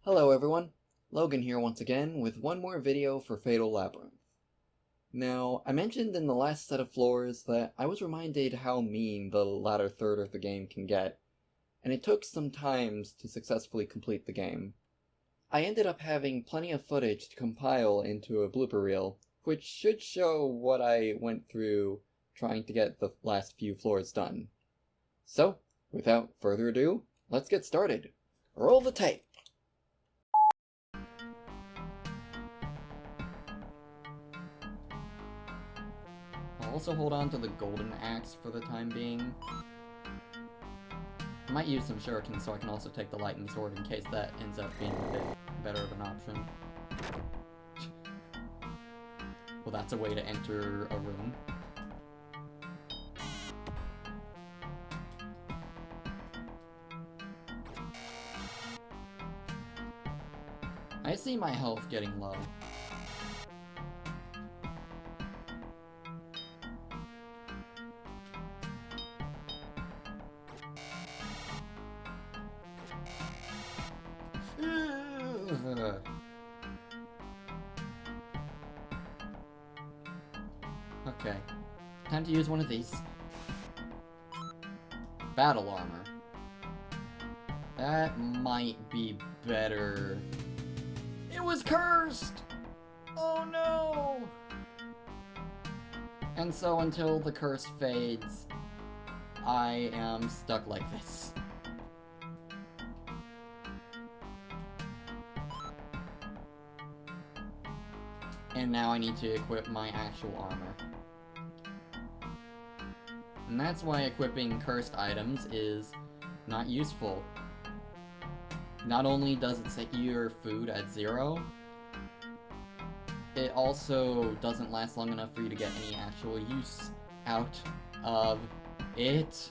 Hello everyone, Logan here once again with one more video for Fatal Labyrinth. Now, I mentioned in the last set of floors that I was reminded how mean the latter third of the game can get, and it took some time to successfully complete the game. I ended up having plenty of footage to compile into a blooper reel, which should show what I went through trying to get the last few floors done. So, without further ado, let's get started. Roll the tape! I'll also hold on to the golden axe for the time being. I might use some shurikens so I can also take the lightning sword in case that ends up being a bit better of an option. Well, that's a way to enter a room. I see my health getting low. Okay, time to use one of these. Battle armor. That might be better. It was cursed! Oh no! And so until the curse fades, I am stuck like this. And now I need to equip my actual armor. And that's why equipping cursed items is not useful. Not only does it set your food at 0, it also doesn't last long enough for you to get any actual use out of it.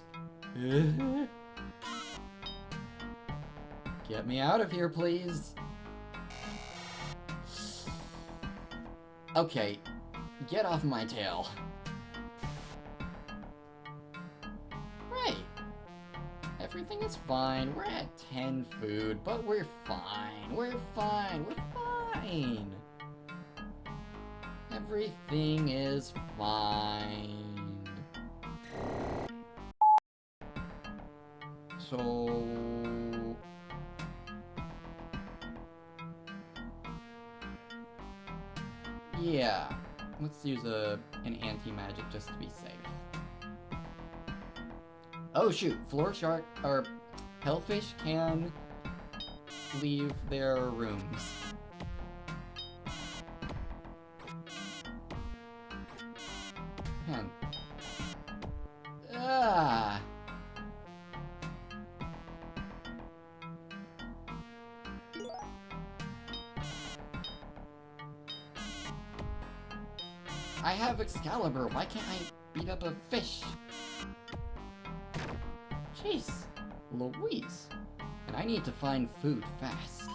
Get me out of here, please. Okay, get off my tail. Right. Everything is fine. We're at 10 food, but we're fine. We're fine. We're fine. Everything is fine. So... yeah, let's use an anti-magic just to be safe. Oh shoot, floor shark, or hellfish can leave their rooms. Man. Ah! I have Excalibur, why can't I beat up a fish? Jeez, Louise. And I need to find food fast.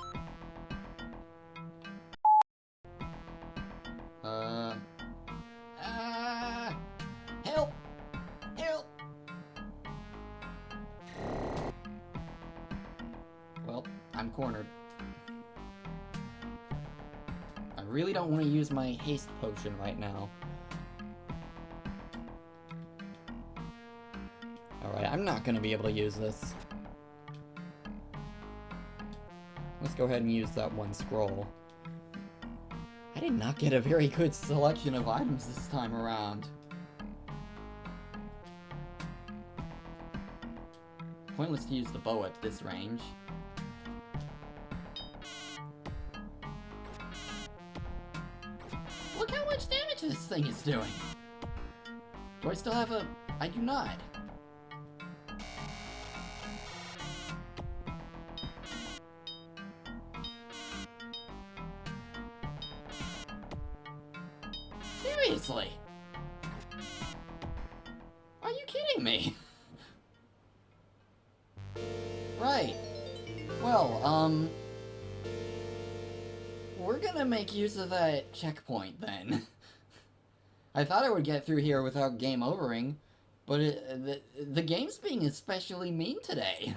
Help! Help! Well, I'm cornered. I really don't want to use my haste potion right now. Alright, I'm not going to be able to use this. Let's go ahead and use that one scroll. I did not get a very good selection of items this time around. Pointless to use the bow at this range. Look how much damage this thing is doing! Do I still have a... I do not. Seriously? Are you kidding me? Right. Well, we're gonna make use of that checkpoint then. I thought I would get through here without game overing, but the game's being especially mean today.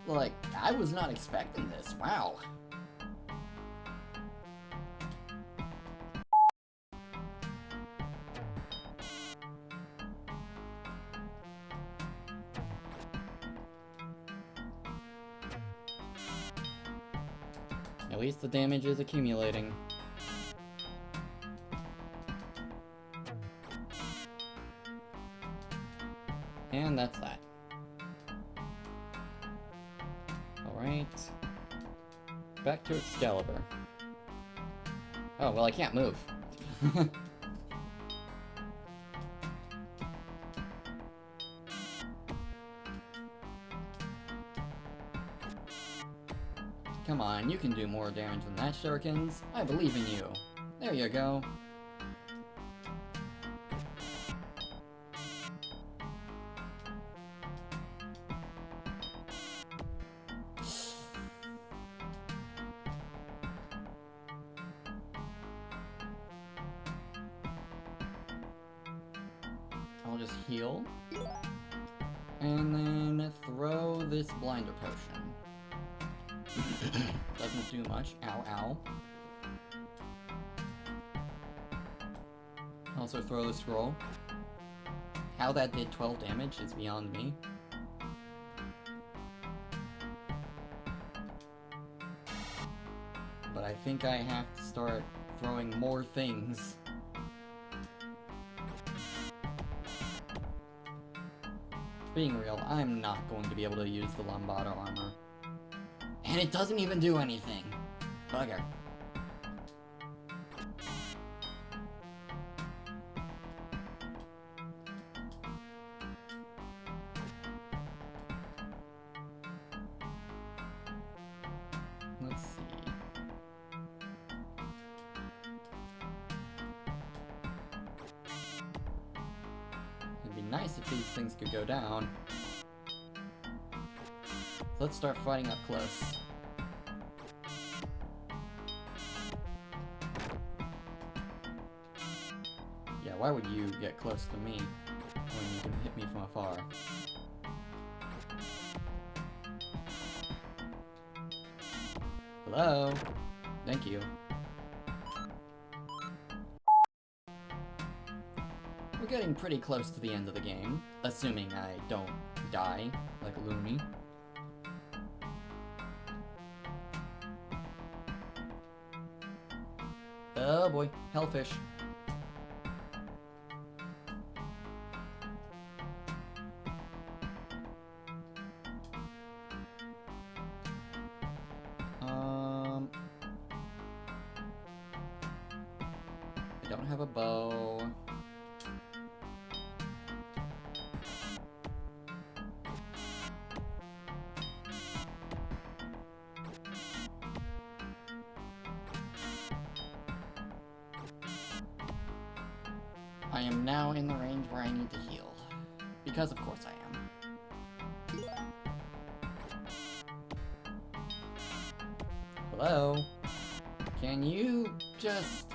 Like, I was not expecting this. Wow. At least the damage is accumulating. And that's that. Alright. Back to Excalibur. Oh, well, I can't move. Come on, you can do more damage than that, Shurikens. I believe in you. There you go. I'll just heal. And then throw this blinder potion. Doesn't do much. Ow, ow. Also throw the scroll. How that did 12 damage is beyond me. But I think I have to start throwing more things. Being real, I'm not going to be able to use the Lombardo armor. And it doesn't even do anything. Bugger. Let's see. It'd be nice if these things could go down. So let's start fighting up close. Yeah, why would you get close to me when you can hit me from afar? Hello? Thank you. We're getting pretty close to the end of the game, assuming I don't die like a loony. Oh boy, hellfish. I don't have a bow. I am now in the range where I need to heal. Because of course I am. Hello? Can you just...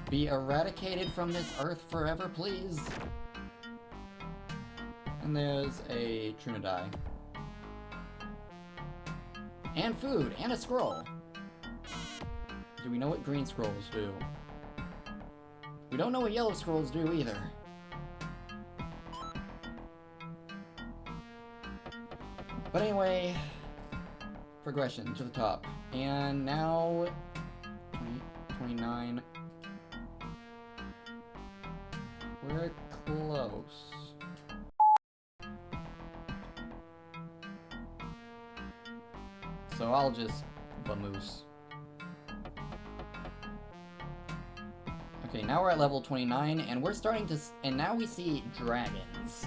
be eradicated from this earth forever, please? And there's a Trunadai. And food, and a scroll. Do we know what green scrolls do? We don't know what yellow scrolls do either. But anyway, progression to the top. And now 20, 29. We're close. So I'll just vamoose. Okay, now we're at level 29, and we're starting to... and now we see dragons.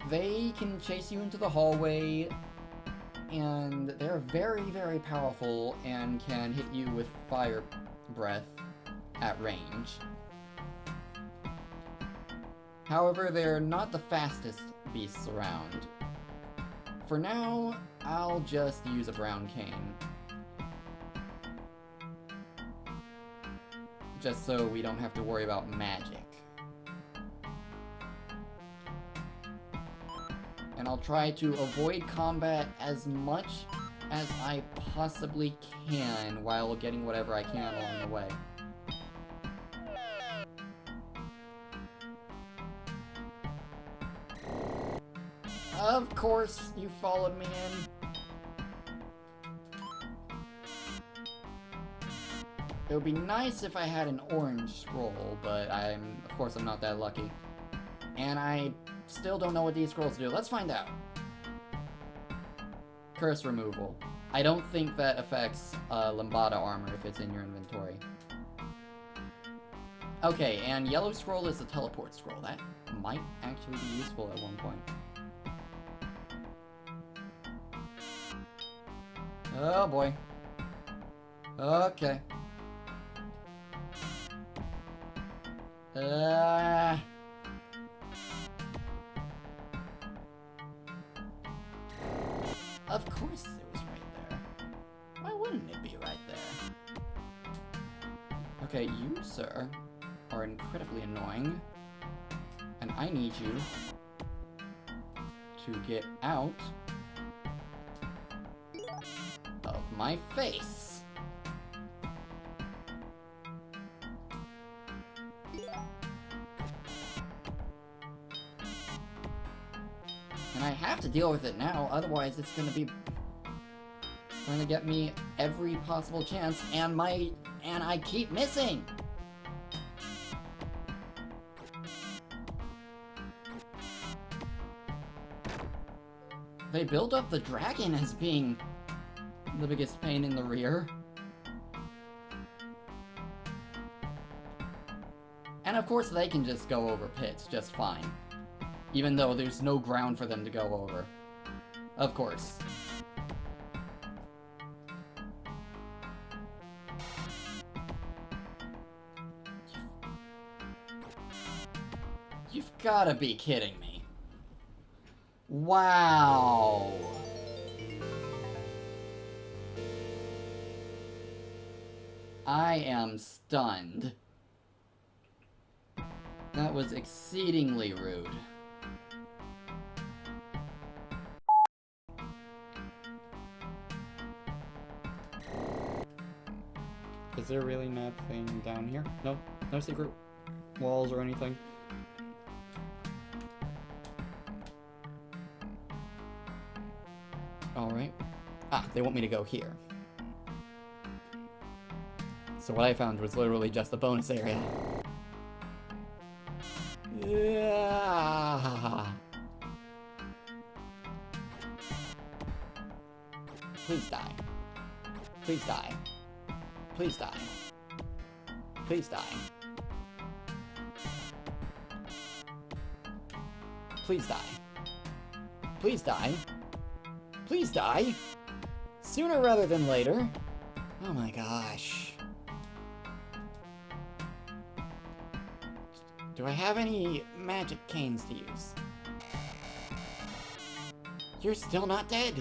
They can chase you into the hallway, and they're very, very powerful and can hit you with fire breath at range. However, they're not the fastest beasts around. For now, I'll just use a brown cane. Just so we don't have to worry about magic. And I'll try to avoid combat as much as I possibly can while getting whatever I can along the way. Of course, you followed me in. It would be nice if I had an orange scroll, but of course I'm not that lucky. And I still don't know what these scrolls do. Let's find out. Curse removal. I don't think that affects Lambada armor if it's in your inventory. Okay, and yellow scroll is the teleport scroll. That might actually be useful at one point. Oh boy. Okay. Of course it was right there. Why wouldn't it be right there? Okay, you, sir, are incredibly annoying. And I need you to get out of my face. And I have to deal with it now, otherwise it's gonna get me every possible chance, and I keep missing! They build up the dragon as being the biggest pain in the rear. And of course they can just go over pits just fine. Even though there's no ground for them to go over. Of course. You've gotta be kidding me. Wow. I am stunned. That was exceedingly rude. Is there really nothing down here? No? No secret walls or anything? Alright. Ah, they want me to go here. So what I found was literally just the bonus area. Yeah. Please die. Please die. Please die. Please die. Please die. Please die. Please die. Sooner rather than later. Oh my gosh. Do I have any magic canes to use? You're still not dead.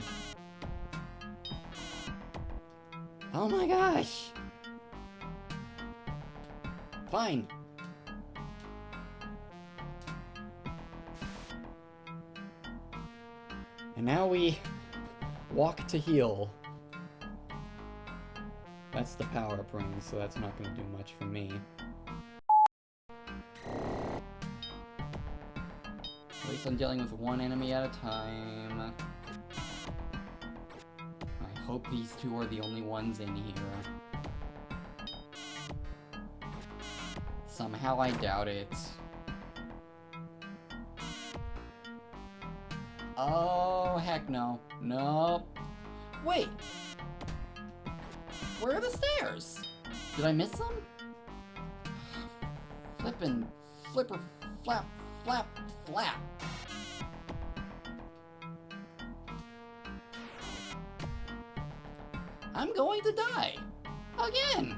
Oh my gosh. Fine. And now we walk to heal. That's the power-up ring, so that's not going to do much for me. At least I'm dealing with one enemy at a time. I hope these two are the only ones in here. Somehow I doubt it. Oh, heck no. Nope. Wait! Where are the stairs? Did I miss them? Flippin', flipper, flap, flap, flap. I'm going to die. Again.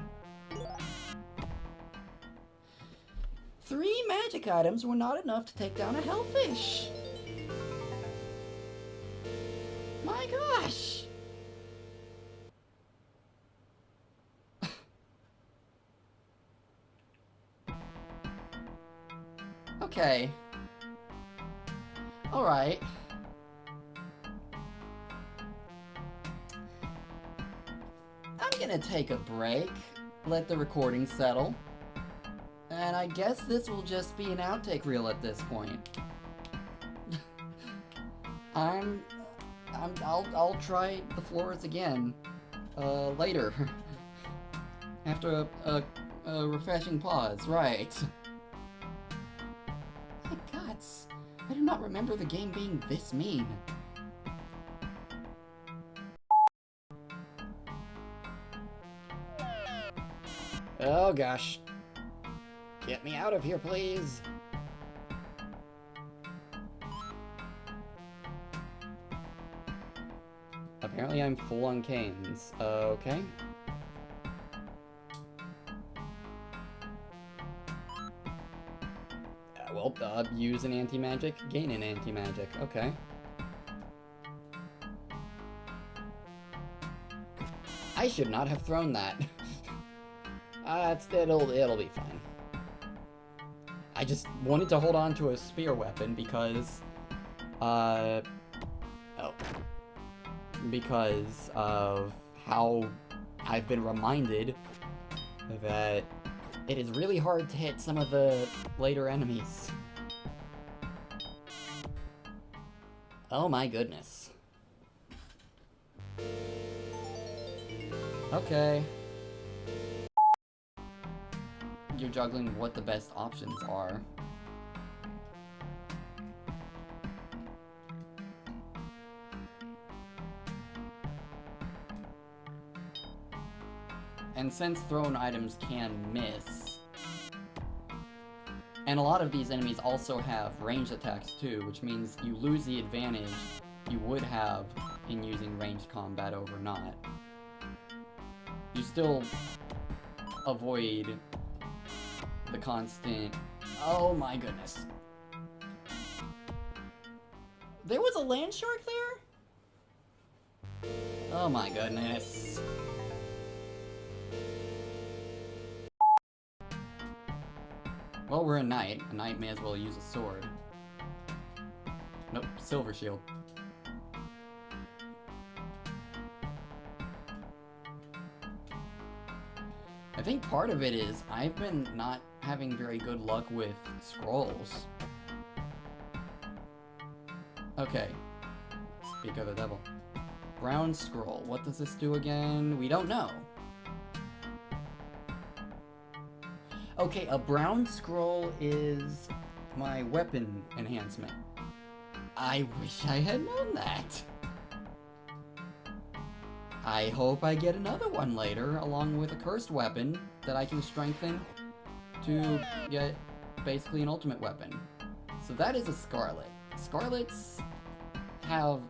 3 magic items were not enough to take down a hellfish. My gosh. Okay. Alright. gonna take a break, let the recording settle, and I guess this will just be an outtake reel at this point. I'll try the floors again, later. After a refreshing pause, right. My guts, I do not remember the game being this mean. Oh gosh. Get me out of here, please. Apparently I'm full on canes. Okay. Well, use an anti-magic, gain an anti-magic. Okay. I should not have thrown that. It'll be fine. I just wanted to hold on to a spear weapon because, because of how I've been reminded that it is really hard to hit some of the later enemies. Oh my goodness. Okay. You're juggling what the best options are. And since thrown items can miss, and a lot of these enemies also have ranged attacks too, which means you lose the advantage you would have in using ranged combat over not. You still avoid the constant... Oh my goodness. There was a land shark there? Oh my goodness. Well, we're a knight. A knight may as well use a sword. Nope, silver shield. I think part of it is I've been not having very good luck with scrolls. Okay. Speak of the devil. Brown scroll. What does this do again? We don't know. Okay, a brown scroll is my weapon enhancement. I wish I had known that. I hope I get another one later, along with a cursed weapon that I can strengthen to get basically an ultimate weapon. So that is a Scarlet. Scarlets have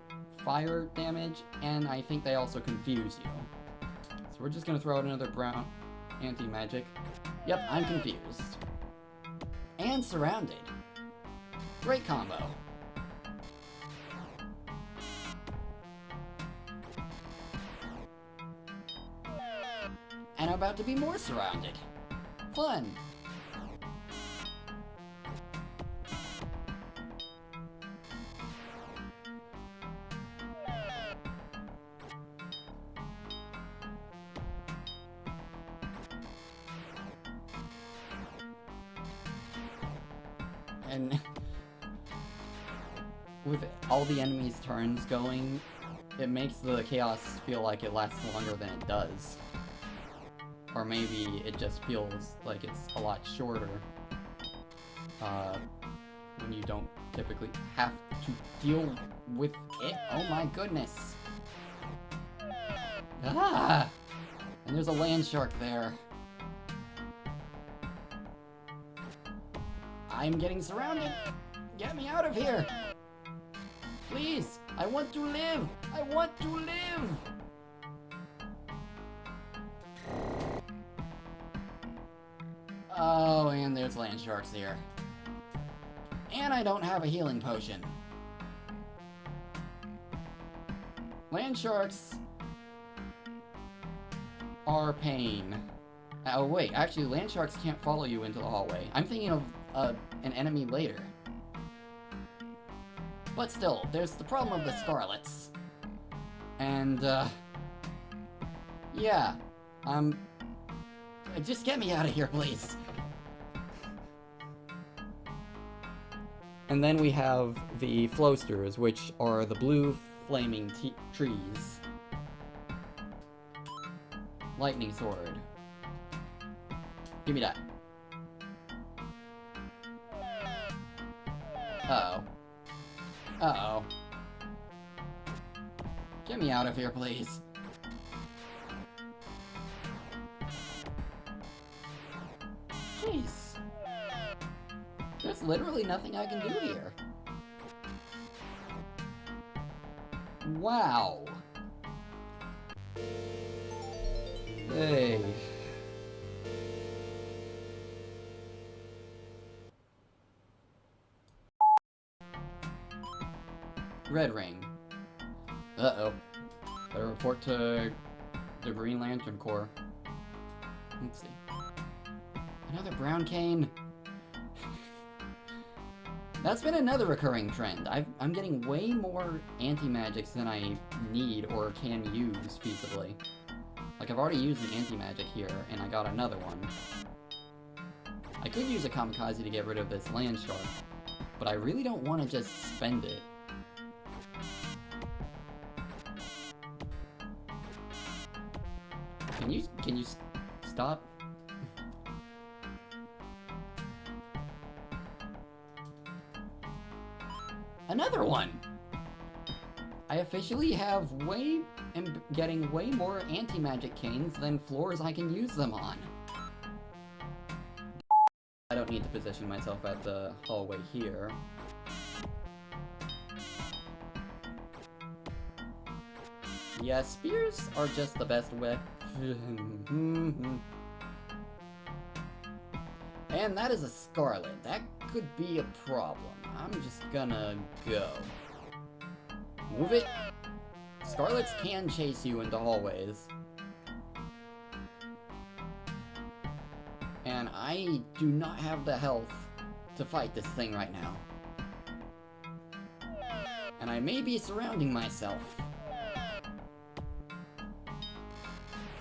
fire damage, and I think they also confuse you. So we're just gonna throw out another brown anti-magic. Yep, I'm confused. And surrounded. Great combo. And I'm about to be more surrounded. Fun. And with all the enemies' turns going, it makes the chaos feel like it lasts longer than it does. Or maybe it just feels like it's a lot shorter when you don't typically have to deal with it. Oh my goodness! Ah! And there's a land shark there. I'm getting surrounded! Get me out of here! Please! I want to live! I want to live! Oh, and there's land sharks here. And I don't have a healing potion. Land sharks are pain. Oh wait, actually land sharks can't follow you into the hallway. I'm thinking of an enemy later. But still, there's the problem of the Scarlets. And, yeah. Just get me out of here, please. And then we have the flowsters, which are the blue flaming trees. Lightning sword. Give me that. Uh-oh. Uh-oh. Get me out of here, please. Jeez. There's literally nothing I can do here. Wow. Hey. Red ring. Uh-oh. Better report to the Green Lantern Corps. Let's see. Another brown cane. That's been another recurring trend. I'm getting way more anti-magics than I need or can use feasibly. Like, I've already used an anti-magic here, and I got another one. I could use a kamikaze to get rid of this land shark, but I really don't want to just spend it. Can you stop? Another one! I officially have am getting way more anti-magic canes than floors I can use them on. I don't need to position myself at the hallway here. Yeah, spears are just the best way. And that is a Scarlet. That could be a problem. I'm just gonna go. Move it. Scarlets can chase you into hallways. And I do not have the health to fight this thing right now. And I may be surrounding myself.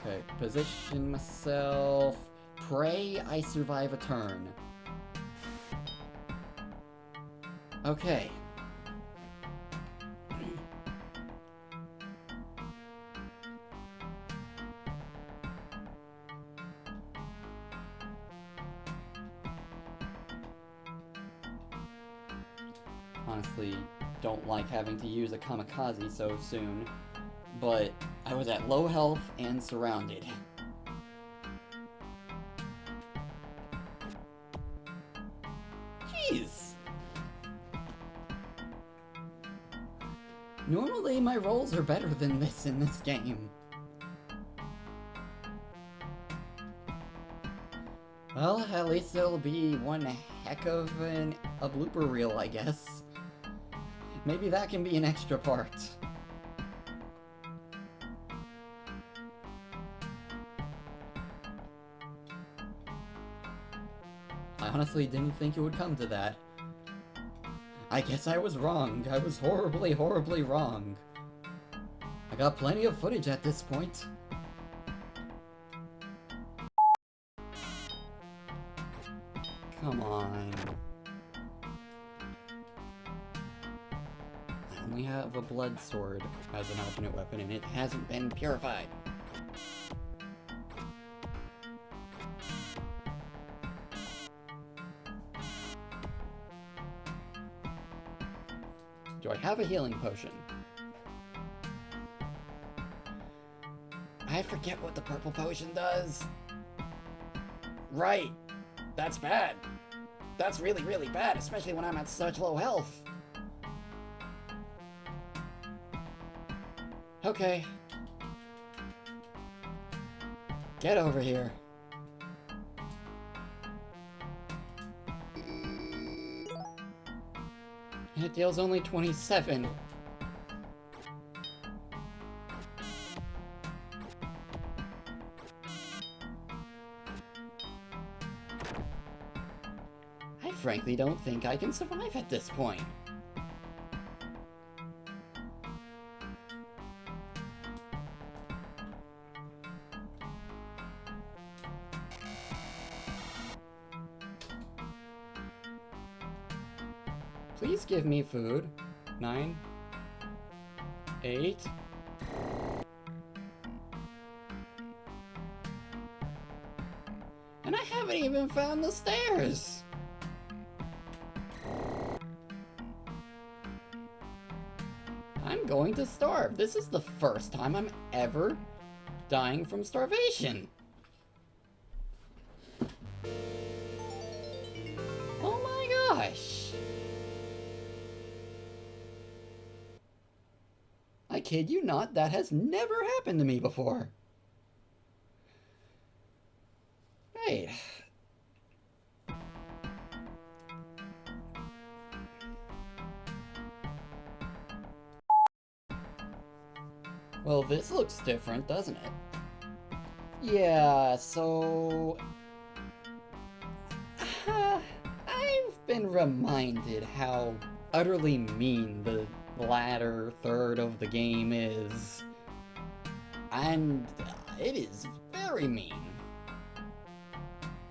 Okay, position myself. Pray I survive a turn. Okay. Honestly, don't like having to use a kamikaze so soon, but I was at low health and surrounded. Jeez! Normally my rolls are better than this in this game. Well, at least it'll be one heck of a blooper reel, I guess. Maybe that can be an extra part. I honestly didn't think it would come to that. I guess I was wrong. I was horribly, horribly wrong. I got plenty of footage at this point. Come on. I only have a blood sword as an alternate weapon, and it hasn't been purified. Do I have a healing potion? I forget what the purple potion does. Right. That's bad. That's really, really bad, especially when I'm at such low health. Okay. Get over here. And it deals only 27. I frankly don't think I can survive at this point. Please give me food. 9, 8. And I haven't even found the stairs! I'm going to starve. This is the first time I'm ever dying from starvation. Oh my gosh. I kid you not, that has never happened to me before. Right. Well, this looks different, doesn't it? Yeah, so... I've been reminded how utterly mean the latter third of the game is. And it is very mean.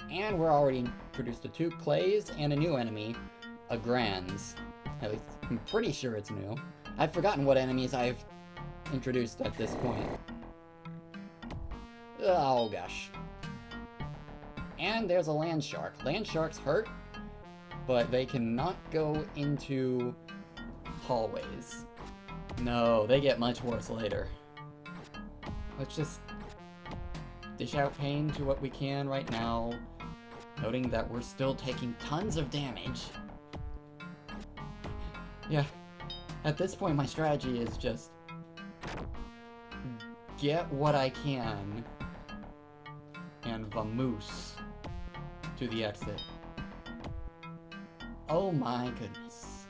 And we're already introduced to 2 clays and a new enemy, a Granz. At least, I'm pretty sure it's new. I've forgotten what enemies I've introduced at this point. Oh gosh. And there's a land shark. Land sharks hurt, but they cannot go into hallways. No, they get much worse later. Let's just dish out pain to what we can right now, noting that we're still taking tons of damage. Yeah, at this point my strategy is just get what I can and vamoose to the exit. Oh my goodness.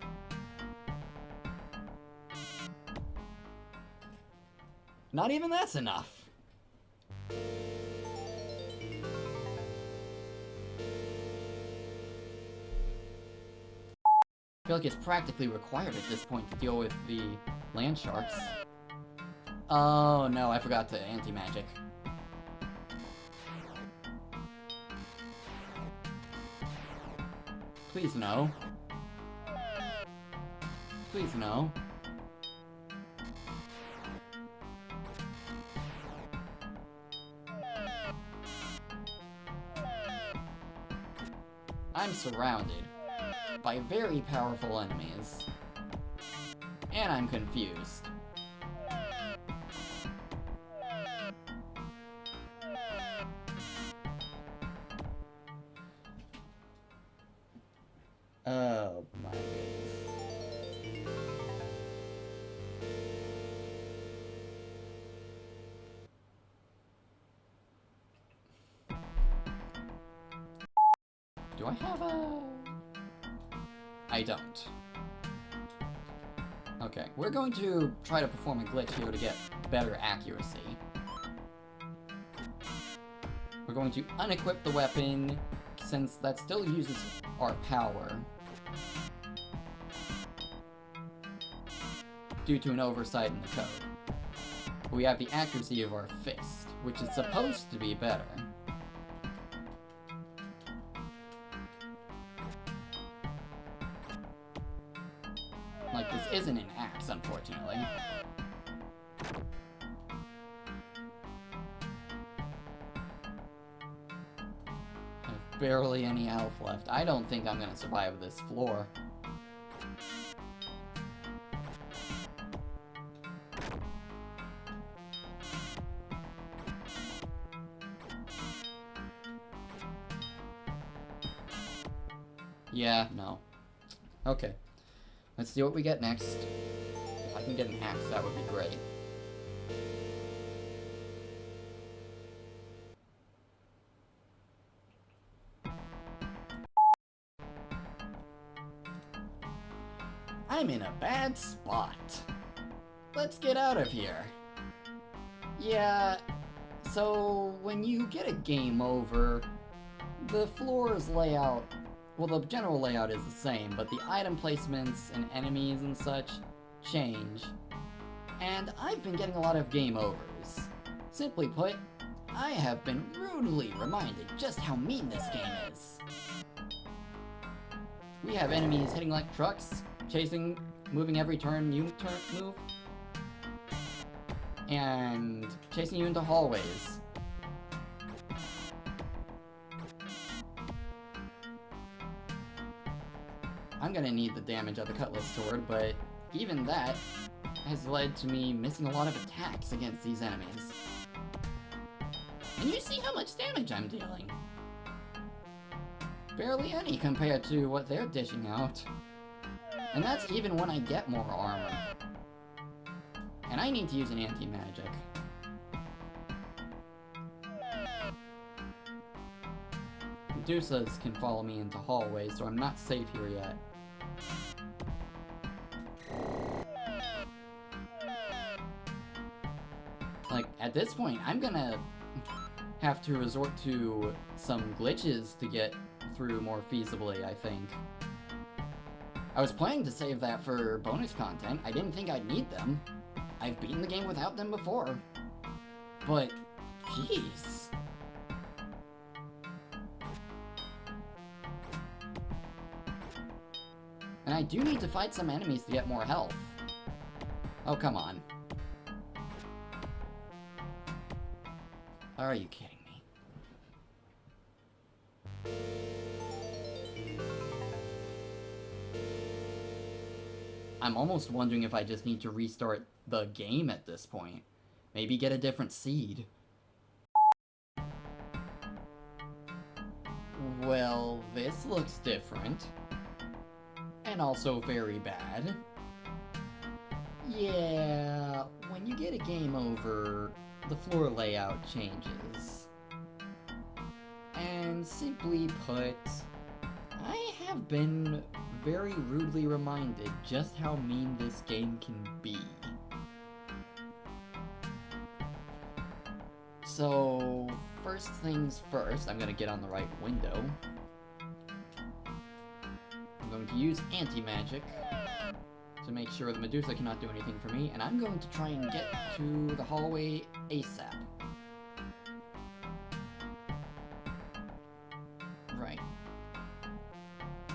Not even that's enough. I feel like it's practically required at this point to deal with the land sharks. Oh no, I forgot to anti-magic. Please no. Please no. I'm surrounded by very powerful enemies. And I'm confused. Oh my goodness. Do I have a... I don't. Okay, we're going to try to perform a glitch here to get better accuracy. We're going to unequip the weapon, since that still uses our power. Due to an oversight in the code. We have the accuracy of our fist, which is supposed to be better. Like, this isn't an axe, unfortunately. I have barely any health left. I don't think I'm gonna survive this floor. Yeah, no. Okay. Let's see what we get next. If I can get an axe, that would be great. I'm in a bad spot. Let's get out of here. Yeah, so when you get a game over, the floor's layout, well, the general layout is the same, but the item placements and enemies and such change. And I've been getting a lot of game overs. Simply put, I have been rudely reminded just how mean this game is. We have enemies hitting like trucks, chasing, moving every turn you move, and chasing you into hallways. I'm gonna need the damage of the Cutlass Sword, but even that has led to me missing a lot of attacks against these enemies. And you see how much damage I'm dealing. Barely any compared to what they're dishing out. And that's even when I get more armor. And I need to use an anti-magic. Medusas can follow me into hallways, so I'm not safe here yet. Like, at this point, I'm gonna have to resort to some glitches to get through more feasibly, I think. I was planning to save that for bonus content. I didn't think I'd need them. I've beaten the game without them before. But, jeez. And I do need to fight some enemies to get more health. Oh, come on. Are you kidding me? I'm almost wondering if I just need to restart the game at this point. Maybe get a different seed. Well, this looks different. And also very bad. Yeah, when you get a game over, the floor layout changes. And simply put, I have been very rudely reminded just how mean this game can be. So, first things first, I'm gonna get on the right window. I'm going to use anti-magic to make sure the Medusa cannot do anything for me, and I'm going to try and get to the hallway ASAP. Right.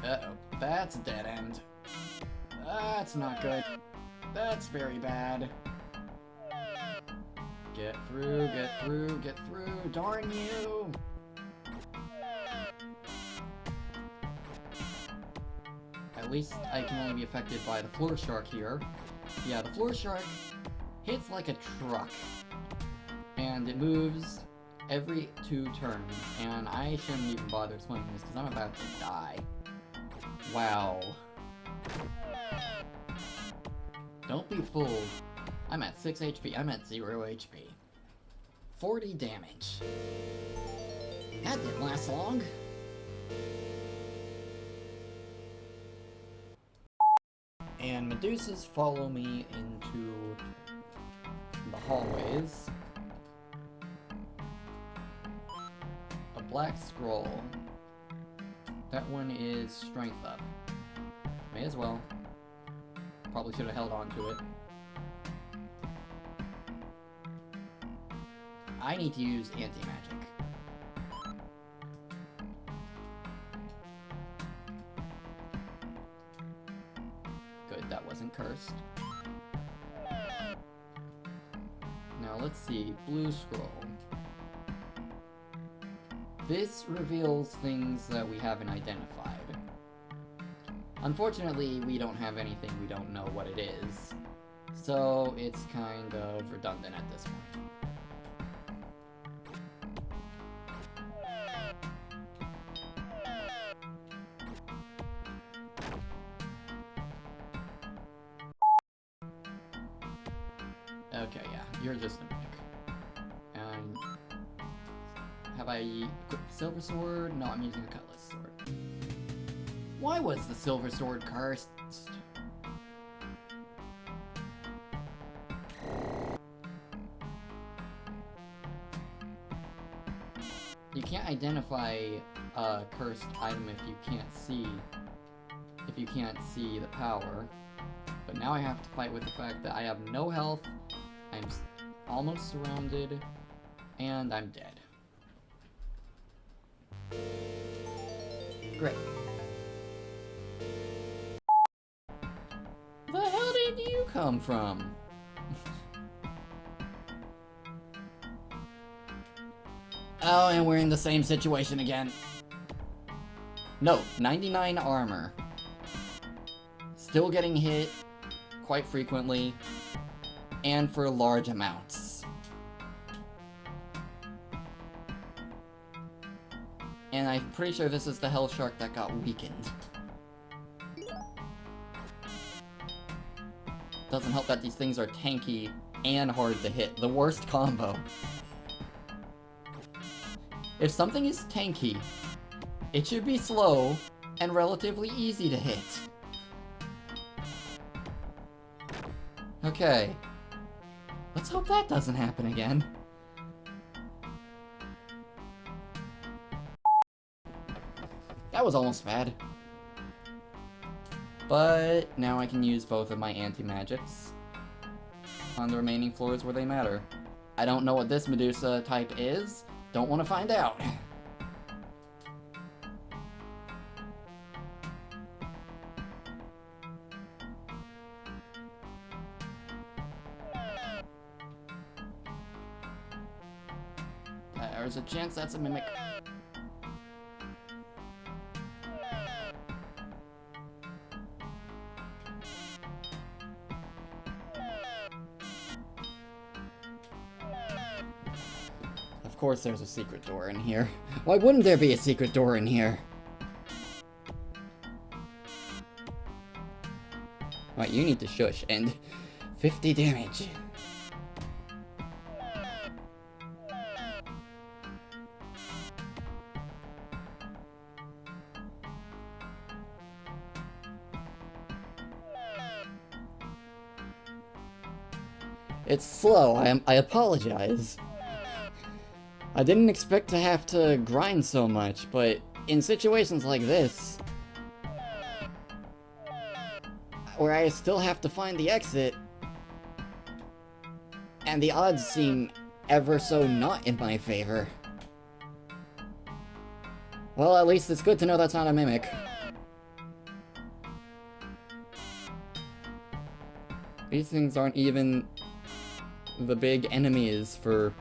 Uh-oh. That's a dead end. That's not good. That's very bad. Get through, get through, get through. Darn you! At least I can only be affected by the floor shark here. Yeah, the floor shark hits like a truck. And it moves every 2 turns. And I shouldn't even bother explaining this because I'm about to die. Wow. Don't be fooled. I'm at 6 HP. I'm at 0 HP. 40 damage. That didn't last long. And Medusas follow me into the hallways. A black scroll. That one is strength up. May as well. Probably should have held on to it. I need to use anti-magic. Good, that wasn't cursed. Now let's see, blue scroll. This reveals things that we haven't identified. Unfortunately, we don't have anything we don't know what it is, so it's kind of redundant at this point. Okay, yeah, you're just a mimic. And have I equipped the silver sword? No, I'm using a cutlass sword. Why was the silver sword cursed? You can't identify a cursed item if you can't see the power. But now I have to fight with the fact that I have no health, I'm almost surrounded, and I'm dead. Great. come from? Oh, and we're in the same situation again. No, 99 armor. Still getting hit quite frequently, and for large amounts. And I'm pretty sure this is the Hell Shark that got weakened. Doesn't help that these things are tanky and hard to hit. The worst combo. If something is tanky, it should be slow and relatively easy to hit. Okay. Let's hope that doesn't happen again. That was almost bad. But now I can use both of my anti-magics on the remaining floors where they matter. I don't know what this Medusa type is. Don't want to find out. There's a chance that's a mimic. Of course there's a secret door in here. Why wouldn't there be a secret door in here? Right, you need to shush, and 50 damage. It's slow, I apologize. I didn't expect to have to grind so much, but in situations like this, where I still have to find the exit, and the odds seem ever so not in my favor. Well, at least it's good to know that's not a mimic. These things aren't even the big enemies for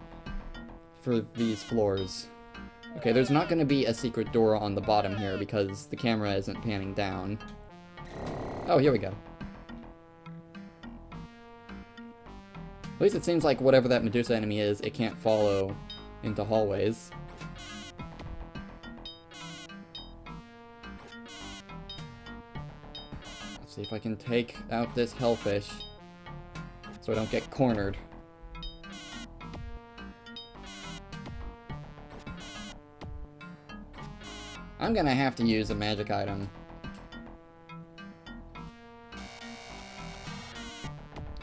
these floors. Okay, there's not going to be a secret door on the bottom here because the camera isn't panning down. Oh, here we go. At least it seems like whatever that Medusa enemy is, it can't follow into hallways. Let's see if I can take out this hellfish so I don't get cornered. I'm gonna have to use a magic item.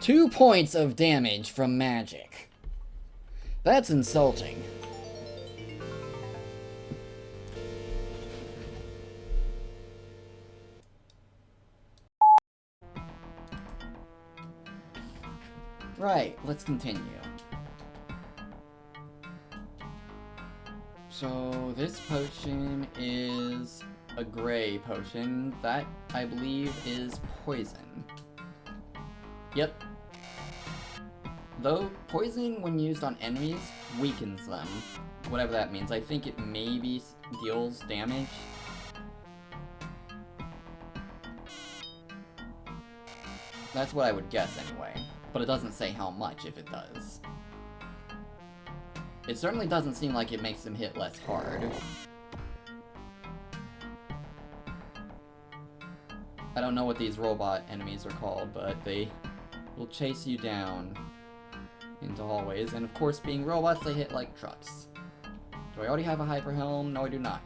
2 points of damage from magic. That's insulting. Right, let's continue. So this potion is a gray potion. That, I believe, is poison. Yep. Though poison, when used on enemies, weakens them. Whatever that means. I think it maybe deals damage. That's what I would guess anyway. But it doesn't say how much if it does. It certainly doesn't seem like it makes them hit less hard. I don't know what these robot enemies are called, but they will chase you down into hallways. And of course, being robots, they hit like trucks. Do I already have a hyper helm? No, I do not.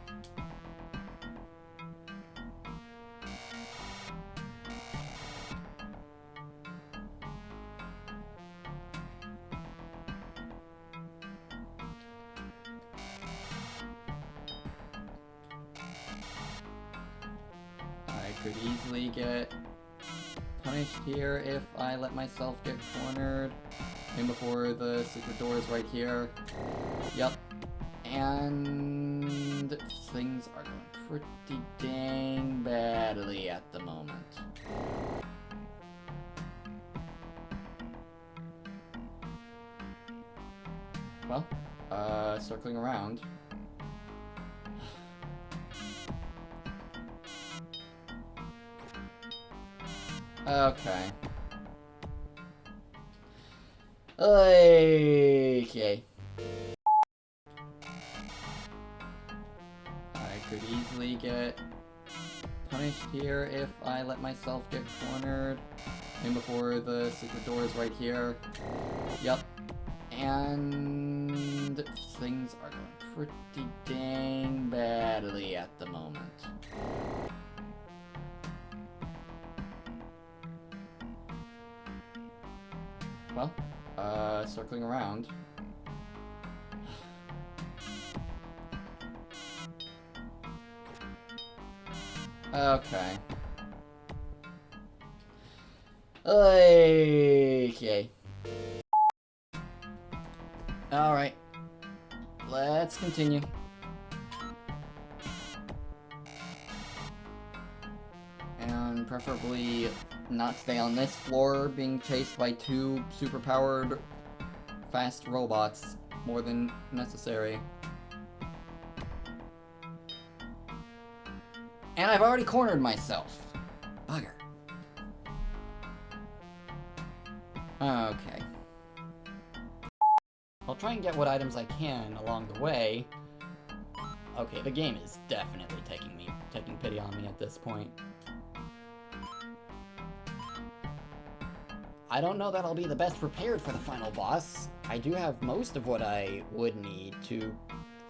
Could easily get punished here if I let myself get cornered. And before the secret door is right here. Yep. And things are going pretty dang badly at the moment. Well, circling around. Okay. Okay. I could easily get punished here if I let myself get cornered. And before the secret door is right here. Yep. And things are going pretty dang badly at the moment. Well, circling around. Okay. Okay. Alright. Let's continue. And preferably not stay on this floor being chased by two superpowered fast robots more than necessary. And I've already cornered myself. Bugger. Okay. I'll try and get what items I can along the way. Okay, the game is definitely taking pity on me at this point. I don't know that I'll be the best prepared for the final boss. I do have most of what I would need to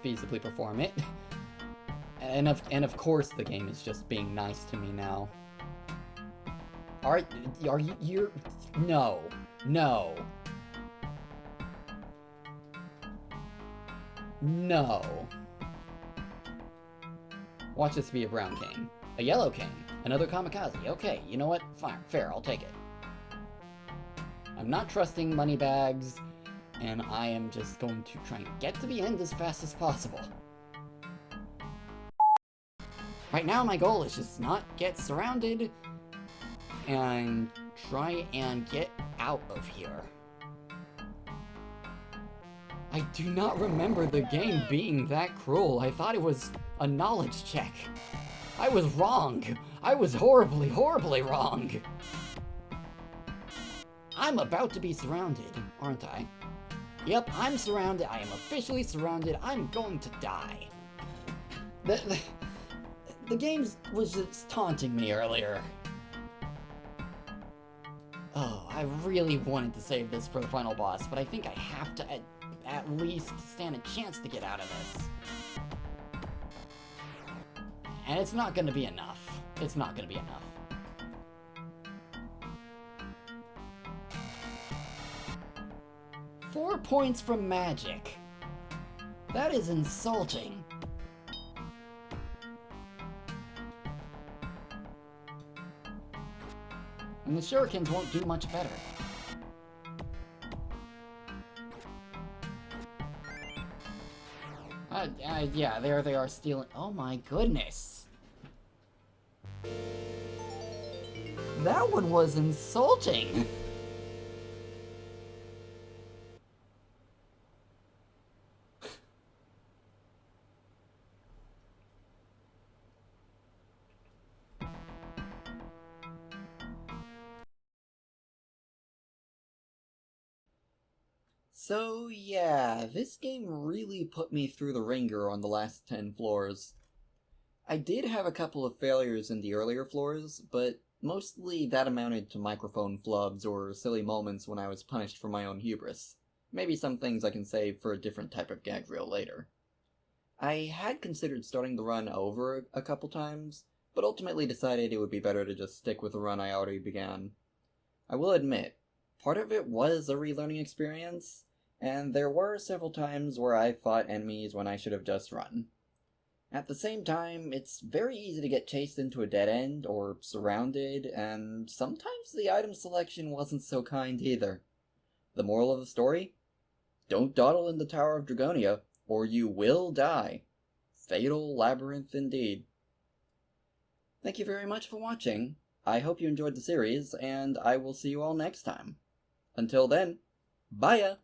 feasibly perform it. And of course the game is just being nice to me now. Are you no. No. No. Watch this be a brown cane. A yellow cane. Another kamikaze. Okay, you know what? Fine. Fair, I'll take it. I'm not trusting moneybags, and I am just going to try and get to the end as fast as possible. Right now, my goal is just not get surrounded, and try and get out of here. I do not remember the game being that cruel. I thought it was a knowledge check. I was wrong. I was horribly, horribly wrong. I'm about to be surrounded, aren't I? Yep, I'm surrounded. I am officially surrounded. I'm going to die. The game was just taunting me earlier. Oh, I really wanted to save this for the final boss, but I think I have to at least stand a chance to get out of this. And it's not gonna be enough. It's not gonna be enough. Four points from magic. That is insulting. And the shurikens won't do much better. Yeah, there they are stealing. Oh my goodness. That one was insulting. So yeah, this game really put me through the ringer on the last 10 floors. I did have a couple of failures in the earlier floors, but mostly that amounted to microphone flubs or silly moments when I was punished for my own hubris. Maybe some things I can save for a different type of gag reel later. I had considered starting the run over a couple times, but ultimately decided it would be better to just stick with the run I already began. I will admit, part of it was a relearning experience, and there were several times where I fought enemies when I should have just run. At the same time, it's very easy to get chased into a dead end or surrounded, and sometimes the item selection wasn't so kind either. The moral of the story? Don't dawdle in the Tower of Dragonia, or you will die. Fatal labyrinth indeed. Thank you very much for watching. I hope you enjoyed the series, and I will see you all next time. Until then, bye-ya!